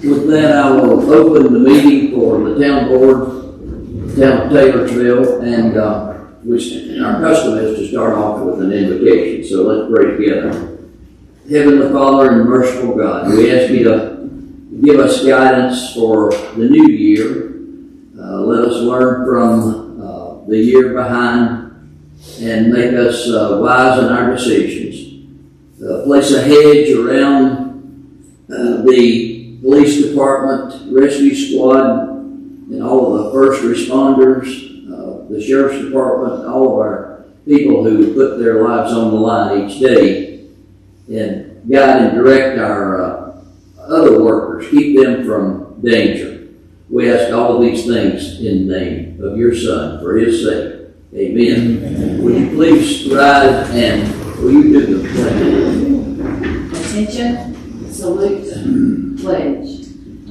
With that, I will open the meeting for the town board, town of Taylorsville, and which our custom is to start off with an invocation. So let's pray together. Heavenly Father and merciful God, we ask you to give us guidance for the new year. Let us learn from the year behind and make us wise in our decisions. Place a hedge around the police department, rescue squad, and all of the first responders, the sheriff's department, all of our people who put their lives on the line each day, and guide and direct our other workers, keep them from danger. We ask all of these things in the name of your Son, for his sake. Amen. Amen. Would you please rise and will you do the pledge? Attention, salute, pledge.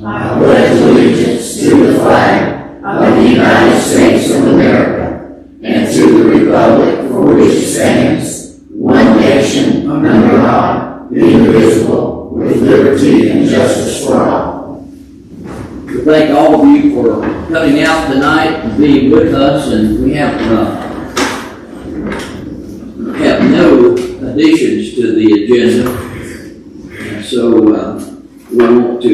I pledge allegiance to the flag of the United States of America and to the republic for which it stands, one nation, under God, indivisible, with liberty and justice for all. We thank all of you for coming out tonight and being with us, and we have no additions to the agenda, so we want to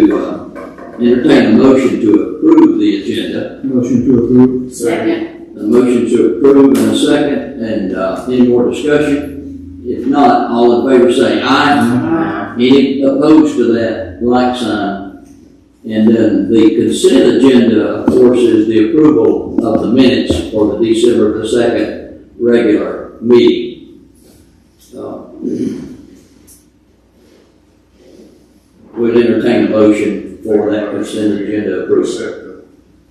entertain a motion to approve the agenda. Motion to approve. Second. A motion to approve and a second, and any more discussion? If not, all in favor say aye. Aye. Any opposed to that, like sign. And then the consent agenda, of course, is the approval of the minutes for the December the 2nd regular meeting. We'll entertain a motion for that consent agenda approval.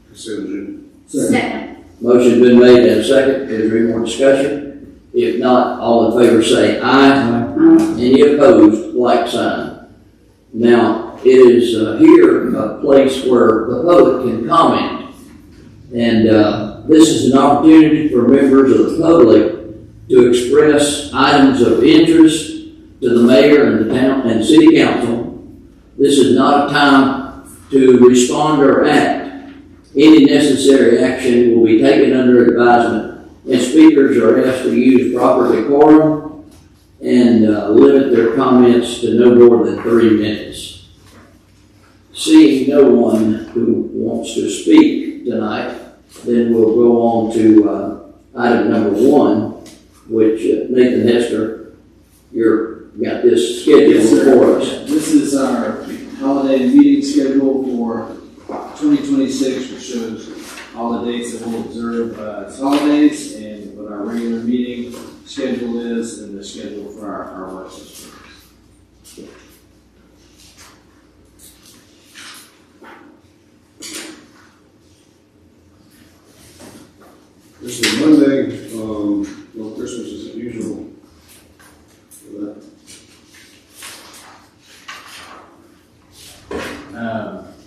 Consent agenda. Second. Motion's been made and second. Is there any more discussion? If not, all in favor say aye. Any opposed, like sign. Now, it is here a place where the public can comment. And this is an opportunity for members of the public to express items of interest to the mayor and the town and city council. This is not a time to respond or act. Any necessary action will be taken under advisement, and speakers are asked to use proper decorum and limit their comments to no more than 3 minutes. Seeing no one who wants to speak tonight, then we'll go on to item number 1, which Nathan Hester, you've got this scheduled for us. This is our holiday meeting schedule for 2026, which shows all the dates that we'll observe as holidays and what our regular meeting schedule is and the schedule for our work sessions. This is Monday. Well, Christmas is usual for that.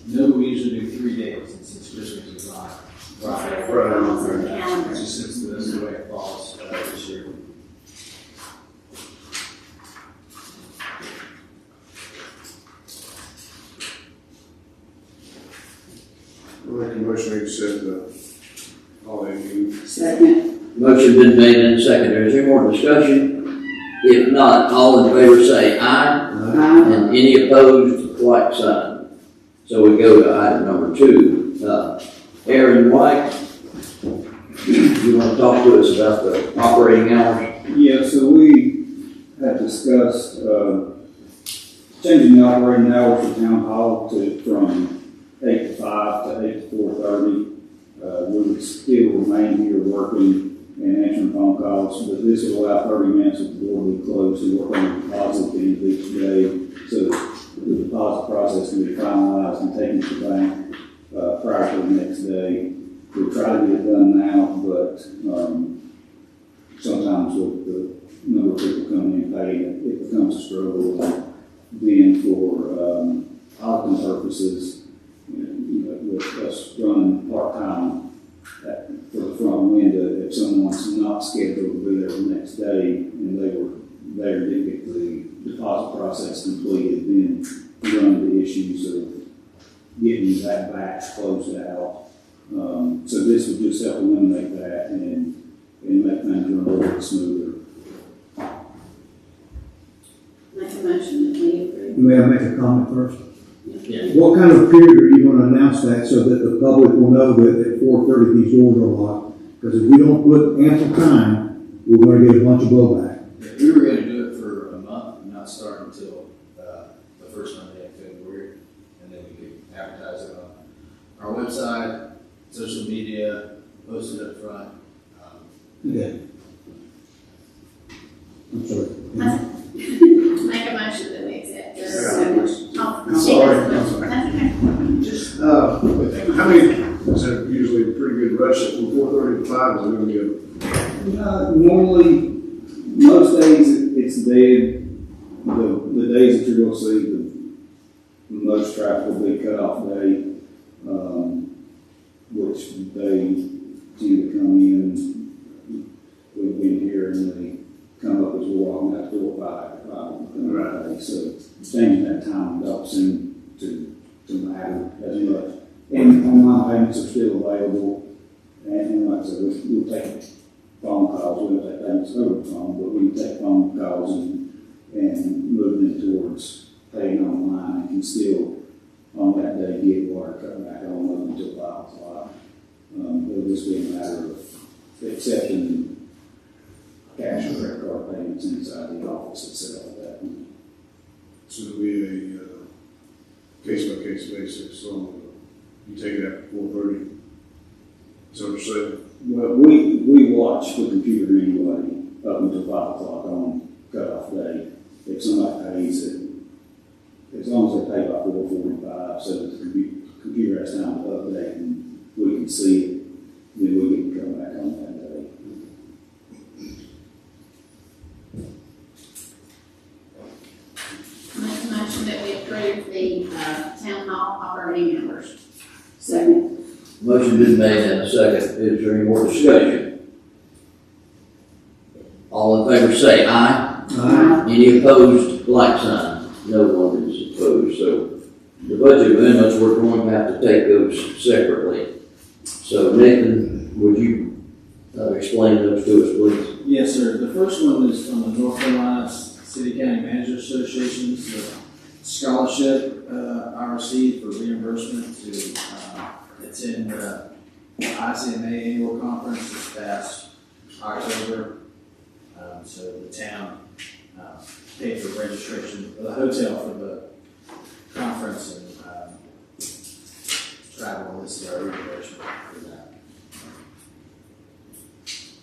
No, we usually do 3 days, and since Christmas is on Friday, since that's the way it falls this year. I'll make a motion to accept the holiday meeting. Second. Motion been made and seconded. Is there more discussion? If not, all in favor say aye. Aye. And any opposed, like sign. So we go to item number 2. Aaron White, you want to talk to us about the operating hours? Yeah, so we had discussed changing the operating hours for town hall from 8 to 5 to 8 to 4:30. We would still remain here working and answering phone calls, but this will allow 30 minutes of the door to be closed and work on the deposit at the end of each day, so the deposit process can be finalized and taken to the bank prior to the next day. We try to get it done now, but sometimes with the number of people coming in paying, it becomes a struggle. And then for auditing purposes, with us running part-time for the front window, if someone's not scheduled to be there the next day and they were there to get the deposit process completed, then we run into issues of patch closed out. So this would just help eliminate that and make things run a little bit smoother. Make a motion that we approve. May I make a comment first? Yeah. What kind of period are you gonna announce that so that the public will know that at 4:30 these doors are locked? Because if we don't put ample time, we're gonna get a bunch of blowback. We were gonna do it for a month and not start until, the first Monday in February. And then we could advertise it on our website, social media, post it up front. Okay. I'm sorry. Make a motion that we accept this. That's okay. Just, how many, is that usually a pretty good rush at from 4:30 to 5, is it gonna be a? Normally, most days it's dead. The days that you're going to see the most traffic will be cutoff day, which they tend to come in. We've been here and they come up as we're walking out 4 or 5. So changing that time don't seem to matter as much. And online payments are still available. And like I said, we'll take phone calls. We don't take payments over the phone, but we can take phone calls and move them towards paying online and can still on that day get water cut back on up until 5 o'clock. It'll just be a matter of accepting cash or credit card payments inside the office itself at that point. So it'll be a case-by-case basis, so you take it after 4:30. Is that what you're saying? Well, we watch the computer anyway up until 5 o'clock on cutoff day. If somebody pays it, as long as they pay by 4:45, so that the computer has time to update and we can see it, then we can come back on that day. Make a motion that we approve the, town hall operating hours. Second. Motion been made and a second. Is there any more discussion? All in favor say aye. Aye. Any opposed, like sign. No one is opposed. So the budget amendments, we're going to have to take those separately. So Nathan, would you explain those to us, please? Yes, sir. The first one is from the North Carolina City County Managers Association's scholarship I received for reimbursement to attend the ICMA annual conference this past October. So the town paid for registration for the hotel for the conference and travel. This is our reimbursement for that.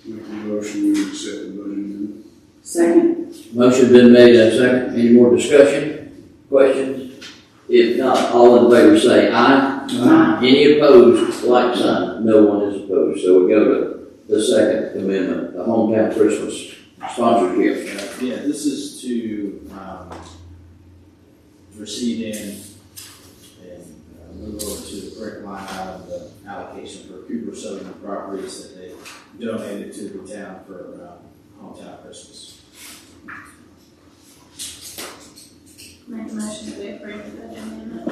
Make a motion, we accept the budget amendment. Second. Motion been made and a second. Any more discussion? Questions? If not, all in favor say aye. Aye. Any opposed, like sign. No one is opposed. So we go to the second amendment, the hometown Christmas sponsorship. Yeah, this is to receive in and move over to the correct line item, the allocation for Cooper Southern properties that they donated to the town for hometown Christmas. Make a motion that we approve the budget amendment.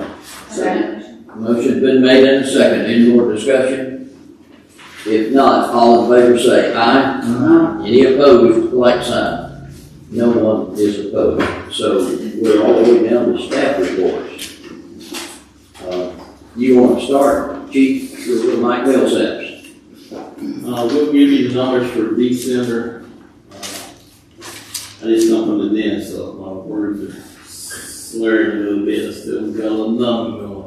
Second. Motion been made and a second. Any more discussion? If not, all in favor say aye. Aye. Any opposed, like sign. No one is opposed. So we're all the way down to staff reports. You want to start, Chief, with Mike Millsaps? We'll give you the numbers for December. I just come from the den, so my words are slurring a little bit. I still got a little number going.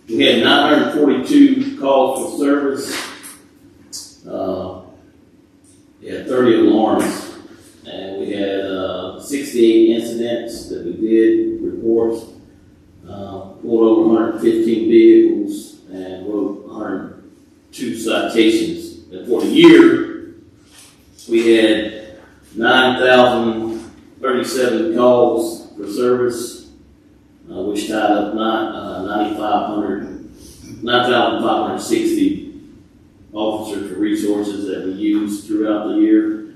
We had 942 calls for service. We had 30 alarms, and we had 68 incidents that we did report. Pulled over 115 vehicles and wrote 102 citations. And for the year, we had 9,037 calls for service, which tied up 9,560 officers for resources that we used throughout the year.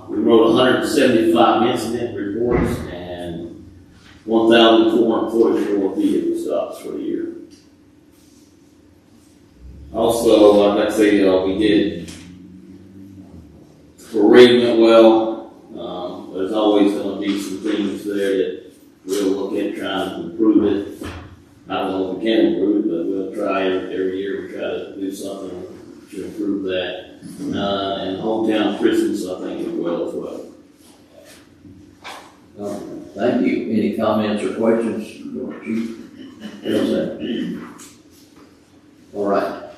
We wrote 175 incident reports, and 1,444 vehicle stops for the year. Also, I'd like to say, we did, parade went well. There's always going to be some things there that we'll look at trying to improve it. I don't know if we can improve it, but we'll try every year. We try to do something to improve that. And hometown Christmas, I think, went well as well. Thank you. Any comments or questions? Chief? All right.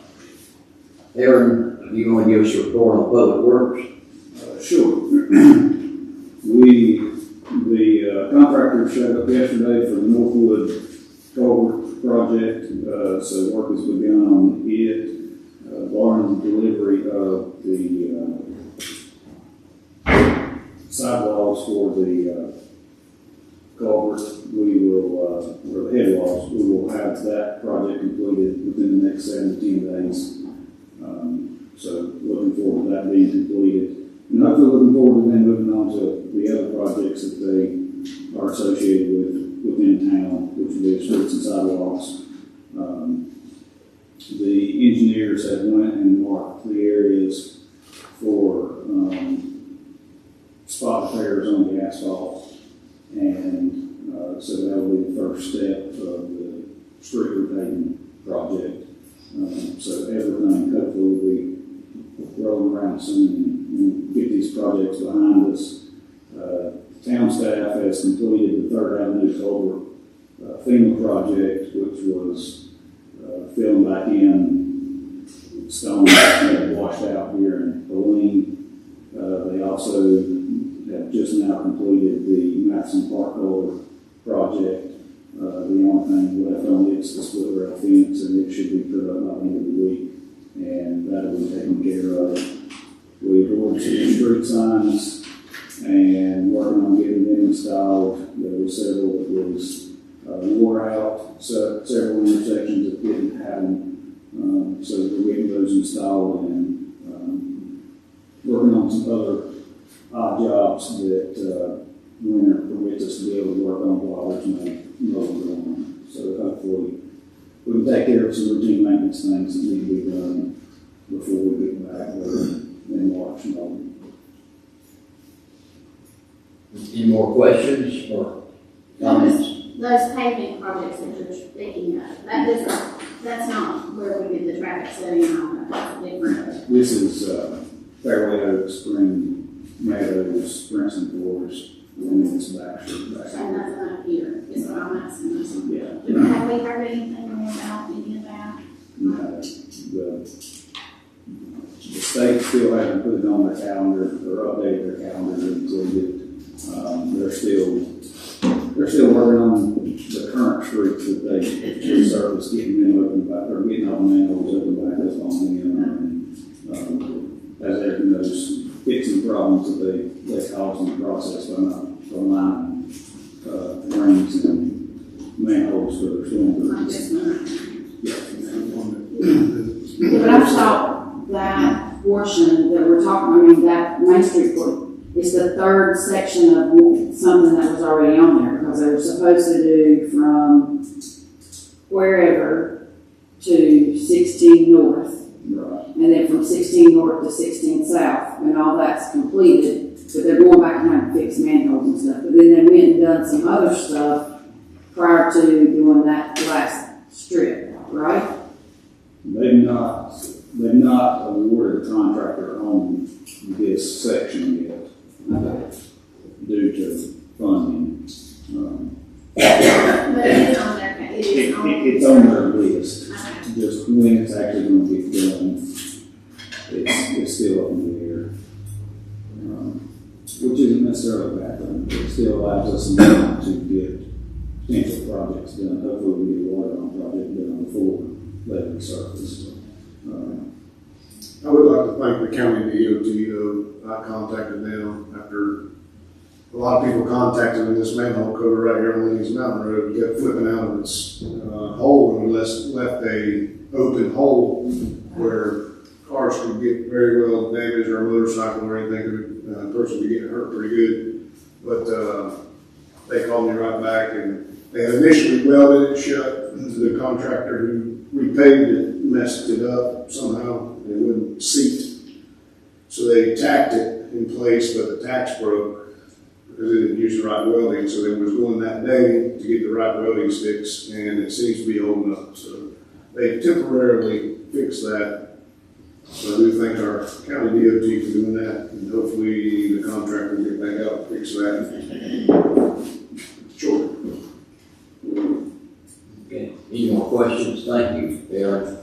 Aaron, are you going to give us a report on Public Works? Sure. The contractor showed up yesterday for the Northwood Culvert project, so work has begun on it. Barring the delivery of the sidewalls for the culvert, we will, or the head walls, we will have that project completed within the next 7 to 10 days. So looking forward to that being completed. And hopefully looking forward to them moving on to the other projects that they are associated with within town, which will be streets and sidewalks. The engineers have went and marked the areas for spot repairs on the asphalt. And so that will be the first step of the street repaving project. So everything hopefully will be rolling around soon and get these projects behind us. Town staff has completed the 3rd Avenue Culvert FEMA project, which was filling back in stone that had washed out here in Helene. They also have just now completed the Madison Park Culvert project. The only thing left on it is the split rail fence, and it should be put up by the end of the week, and that'll be taken care of. We've ordered some street signs and working on getting them installed. There were several that was wore out, so several intersections that didn't have them. So we're getting those installed and working on some other odd jobs that winter permits us to be able to work on while there's no going on. So hopefully we can take care of some routine maintenance things that need to be done before we get back in March and all. Any more questions or comments? Those paving projects that you're speaking of, that's not where we did the traffic study and all that, that's different. This is Fairway Oaks, Spring Meadows, Branson Forest, and then it's Baxter. And that's not here, is what I'm asking. Yeah. Have we heard anything more about any of that? The state still hasn't put it on their calendar or updated their calendar to include it. They're still working on the current streets that they resurface, getting them open back, or getting all the manholes open back up on them. And as everyone knows, fixing problems that they cause in the process by not allowing rings and manholes for their storm. But I thought that portion that we're talking, I mean, that Main Street portion is the 3rd section of something that was already on there, because they were supposed to do from wherever to 16 North. Right. And then from 16 North to 16 South, and all that's completed, but they're going back and having to fix manholes and stuff. But then they went and done some other stuff prior to doing that last strip, right? They've not awarded a contractor on this section yet, due to funding. But it is on there, It's on their list. Just when it's actually going to be done, it's still up in the air. Which isn't necessarily a bad thing, but it still allows us some time to get potential projects done. Hopefully we get a water on project done before letting it surface. I would like to thank the county DOT, though. I contacted them after a lot of people contacted me. This manhole cover right here on Lenny's Mountain Road kept flipping out of its hole, and left a open hole where cars could get very well damaged, or a motorcycle or anything. A person could get hurt pretty good. But they called me right back, and they had initially welded it shut. The contractor who repaved it messed it up somehow. It wouldn't seat. So they tacked it in place, but the tacks broke because they didn't use the right welding. So they was going that day to get the right welding sticks, and it seems to be holding up. So they temporarily fixed that. So I do thank our county DOT for doing that, and hopefully the contractor will get back out and fix that. Sure. Okay, any more questions? Thank you, Aaron.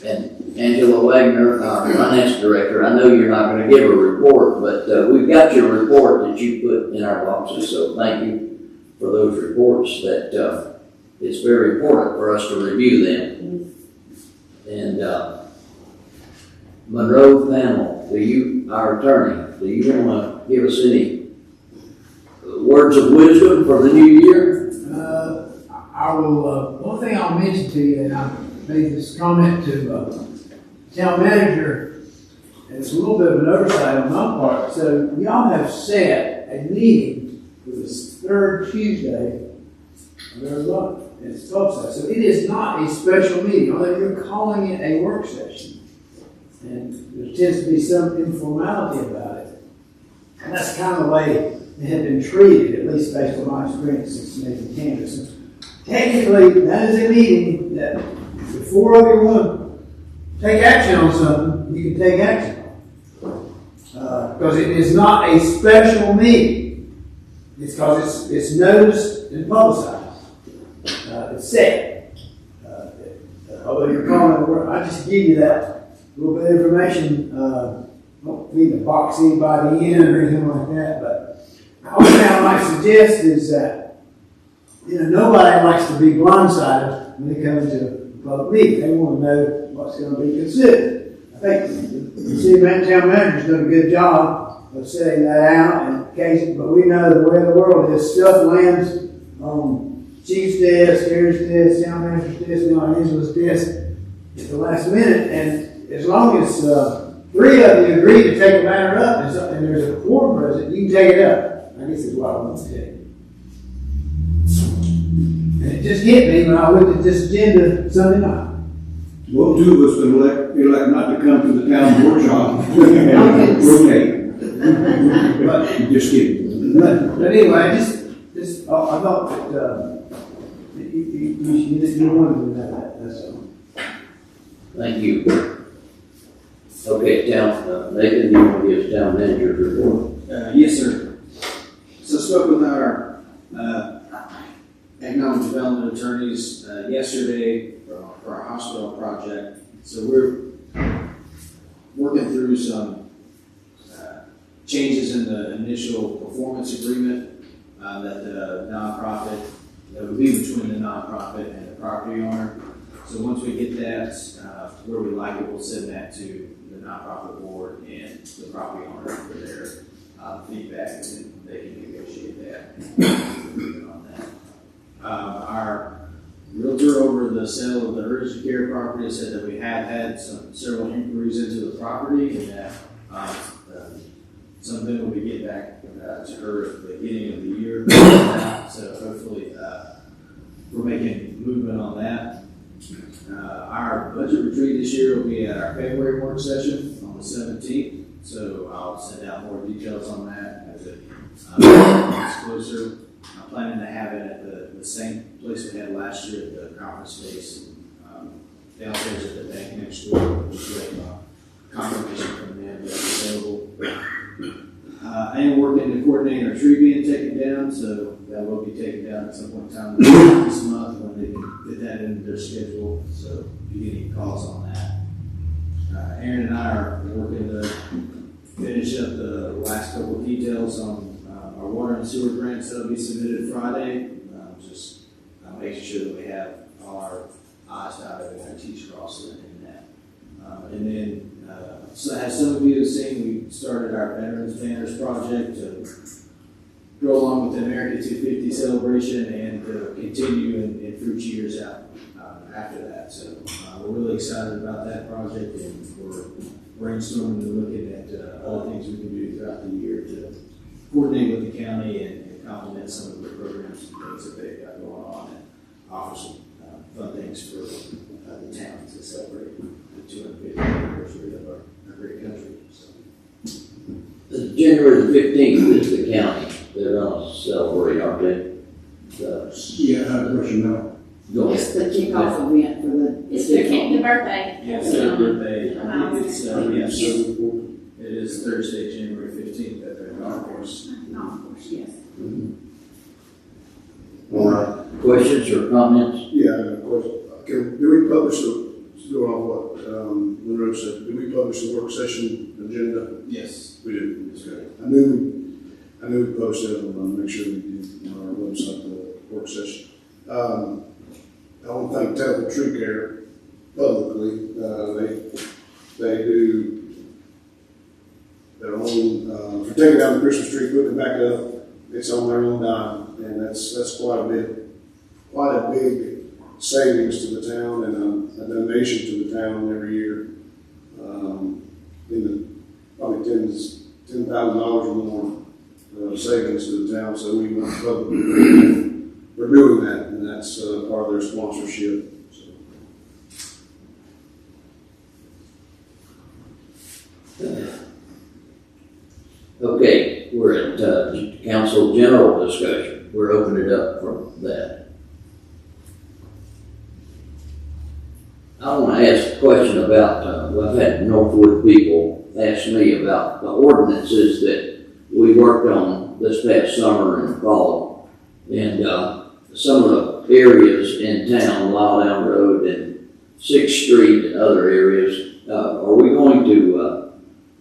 And Angela Wagner, our finance director, I know you're not gonna give a report, but, we've got your report that you put in our boxes, so thank you for those reports that, it's very important for us to review them. And, Monroe Pannell, our attorney, do you wanna give us any words of wisdom for the new year? I will, one thing I'll mention to you, and I made this comment to town manager, and it's a little bit of an oversight on my part. So y'all have set a meeting for this third Tuesday of every month. And it's 12 So it is not a special meeting, although you're calling it a work session. And there tends to be some informality about it. And that's kind of the way it had been treated, at least based on my experience since making canvas. Technically, that is a meeting that if 4 of you want to take action on something, you can take action on. Because it is not a special meeting. It's because it's noticed and publicized. It's set. Although you're calling it work, I just give you that little bit of information. Don't mean to box anybody in or anything like that, but the only thing I might suggest is that nobody likes to be blindsided when they come into a public meeting. They want to know what's going to be considered. I think the city town manager's done a good job of setting that out. But we know the way the world is, stuff lands on chief's desk, Aaron's desk, town manager's desk, and Angela's desk at the last minute. And as long as 3 of you agree to take a matter up and there's a quorum present, you can take it up. I guess is what I want to say. And it just hit me when I looked at this agenda Sunday night. Well, 2 of us elect not to come to the town workshop. Okay. But just kidding. But anyway, I thought that you wanted to know that. That's all. Thank you. Okay, Nathan, do you want to give us town manager's report? Yes, sir. So I spoke with our economic development attorneys yesterday for our hospital project. So we're working through some changes in the initial performance agreement that the nonprofit, that would be between the nonprofit and the property owner. So once we get that where we like it, we'll send that to the nonprofit board and the property owner for their feedback, and then they can negotiate that. On that. Our realtor over the sale of the urgent care property said that we have had several inquiries into the property, and that some of them will be getting back to her at the beginning of the year. So hopefully we're making movement on that. Our budget retreat this year will be at our February work session on the 17th. So I'll send out more details on that as it gets closer. I'm planning to have it at the same place we had last year at the conference space, downstairs at the bank next door. Just waiting on confirmation from them that it's available. I am working to coordinate our tree being taken down, so that will be taken down at some point in time this month when they can fit that into their schedule. So if you get any calls on that. Aaron and I are working to finish up the last couple of details on our water and sewer grants that will be submitted Friday. Just making sure that we have all our I's dotted and our T's crossed in that. And then, so as some of you have seen, we started our Veterans Banners project to go along with the America 250 celebration and continue in future years out after that. So we're really excited about that project, and we're brainstorming and looking at other things we can do throughout the year to coordinate with the county and complement some of the programs and things that they've got going on and offer some fun things for the town to celebrate the 250th anniversary of our great country. So. January the 15th is the county. They're gonna celebrate, aren't they? Yeah, I have a question now. Go It's ahead. the kickoff event for the. It's the birthday. Yeah, it's their birthday. I think it's, yes, Yes. it is Thursday, January 15th at the golf course. Oh, of course, yes. All right. Questions or comments? Yeah, I have a question. Do we publish going on what, Monroe said, do we publish the work session agenda? Yes. We do. Okay. I knew we posted it, I want to make sure we did on our website, the work session. I want to thank Temple Tree Care publicly. They do their own, for taking down the Christmas tree, putting it back up. It's on their own dime, and that's quite a big savings to the town and a donation to the town every year. In the probably $10,000 or more savings to the town, so we want to publicly for doing that, and that's part of their sponsorship. So. Okay, we're at council general discussion. We're opening it up for that. I want to ask a question about, I've had Northwood people ask me about the ordinances that we worked on this past summer and fall. And some of the areas in town, Lyle Down Road and 6th Street and other areas, are we going to,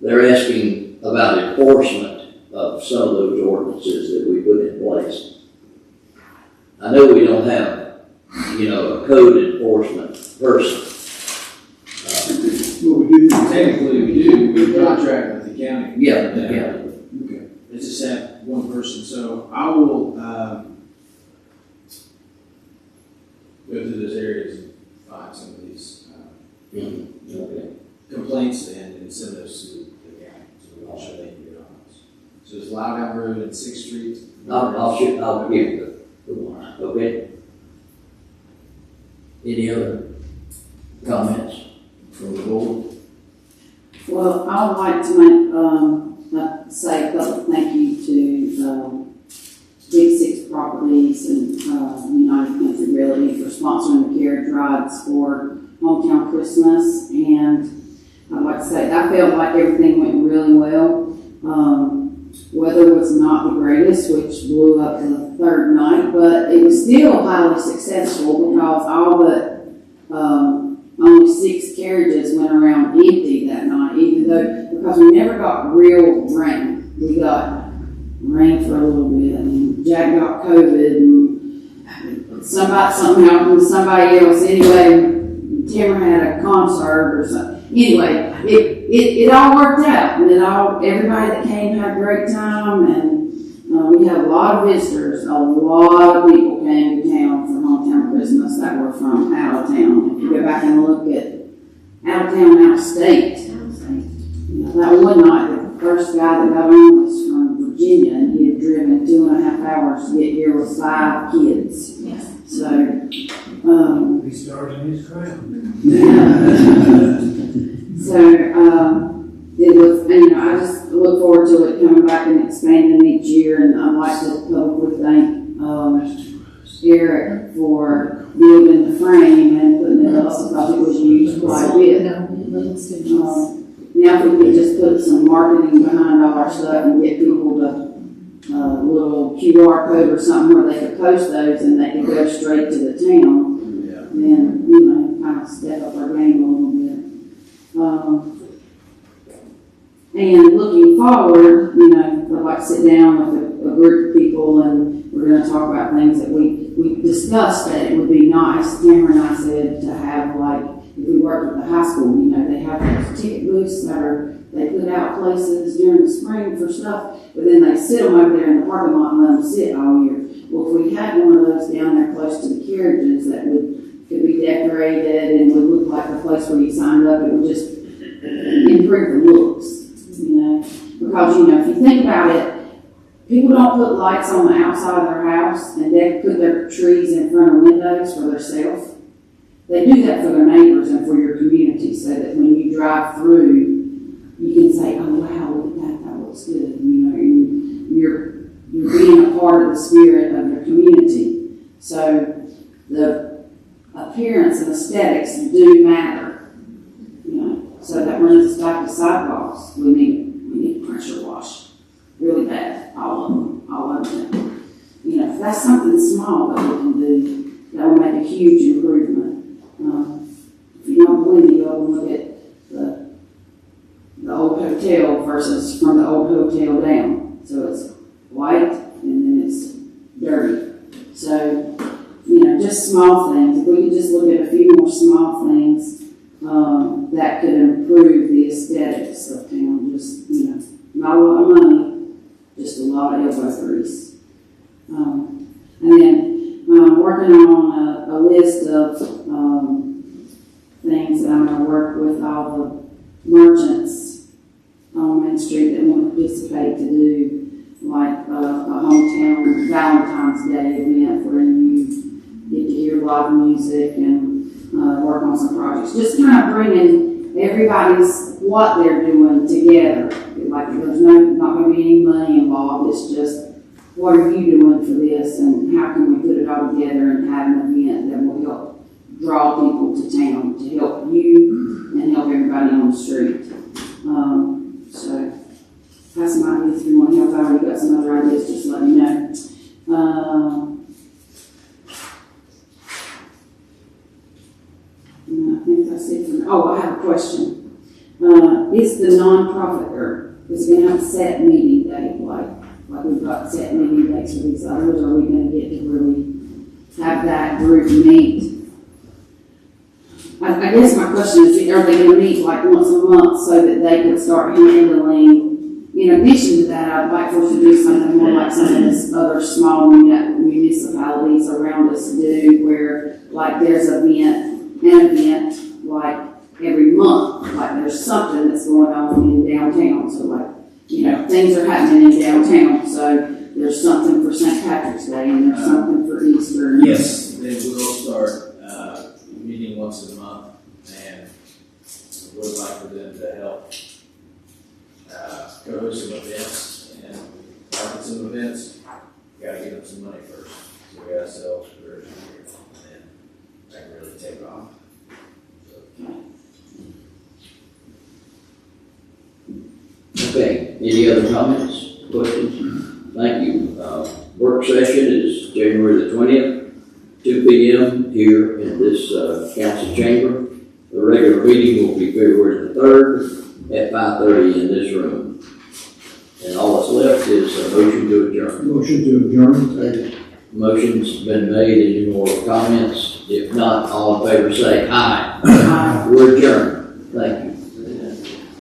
they're asking about enforcement of some of those ordinances that we put in place. I know we don't have, a code enforcement person. Well, we do. Technically, we do. We contract with the county. Yeah. Okay. It's just have one person. So I will go through those areas and find some of these Okay. complaints and send those to the county. So we'll make sure they can get on those. So it's Loud Down Road and 6th Street. I'll give the one, okay? Any other comments from the board? Well, I would like to say a public thank you to Big Six Properties and United Country Realty for sponsoring the carriage rides for Hometown Christmas. And I'd like to say I felt like everything went really well. Weather was not the greatest, which blew up the third night, but it was still highly successful because all but only 6 carriages went around empty that night, because we never got real rain. We got rain for a little bit, and Jack got COVID, and something happened to somebody else. Anyway, Timmer had a concert or something. Anyway, it all worked out, and everybody that came had a great time, and we had a lot of visitors. A lot of people came to town for Hometown Christmas that were from out of town. If you go back and look at out of town, out of state, that one night, the first guy that got on was from Virginia, and he had driven 2.5 hours to get here with 5 kids. Yes. So, He started in his crown. it was, I just look forward to it coming back and expanding each year, and I'd like to publicly thank Eric for building the frame and putting it up because it was used quite a bit. Now if we could just put some marketing behind all our stuff and get people to little QR code or something where they could post those and they could go straight to the town, then, kind of step up our game a little bit. And looking forward, I'd like to sit down with a group of people and we're going to talk about things that we discussed that it would be nice. Cameron and I said to have, like, if we work with the high school, they have those ticket booths they put out places during the spring for stuff, but then they sit them over there in the parking lot and let them sit all year. Well, if we had one of those down there close to the carriages that could be decorated and would look like a place where you signed up, it would just improve the looks, because, if you think about it, people don't put lights on the outside of their house and they put their trees in front of windows for themselves. They do that for their neighbors and for your community, so that when you drive through, you can say, oh wow, look at that, that looks good. You know, and you're being a part of the spirit of your community. So the appearance and aesthetics do matter. You know, so that brings us back to sidewalks. We need pressure wash really bad, all of them. You know, if that's something small that we can do, that will make a huge improvement. If you don't believe me, go and look at the old hotel versus from the old hotel down. So it's white and then it's dirty. So, you know, just small things. If we could just look at a few more small things that could improve the aesthetics of town. Just, you know, not a lot of money, just a lot of elbow grease. And then working on a list of things that I'm going to work with all the merchants on Main Street that want to participate to do, like a hometown Valentine's Day event where you get to hear live music and work on some projects. Just kind of bringing everybody's what they're doing together. Like there's not going to be any money involved. It's just what are you doing for this and how can we put it all together and have an event that will help draw people to town to help you and help everybody on the street. So that's my ideas. If you want help out or you got some other ideas, just let me know. I think that's it for me. Oh, I have a question. Is the nonprofit or is it going to have a set meeting date like we've got set meeting dates for these others? Are we going to get to really have that group meet? I guess my question is, are they going to meet like once a month so that they can start handling, in addition to that, I'd like for us to do something more like some of these other small municipalities around us do, where like there's an event like every month, like there's something that's going on in downtown. So like, you know, things are happening in downtown, so there's something for St. Patrick's Day and there's something for Easter. Yes, they will start meeting once a month, and we would like for them to help co-host some events and market some events. We gotta give them some money first, so we gotta sell for and then that can really take off. Okay, any other comments, questions? Thank you. Work session is January the 20th, 2 p.m. here in this council chamber. The regular meeting will be February the 3rd at 5:30 in this room. And all that's left is a motion to adjourn. Motion to adjourn. Motion's been made. Any more comments? If not, all in favor say aye. Aye. We're adjourned. Thank you.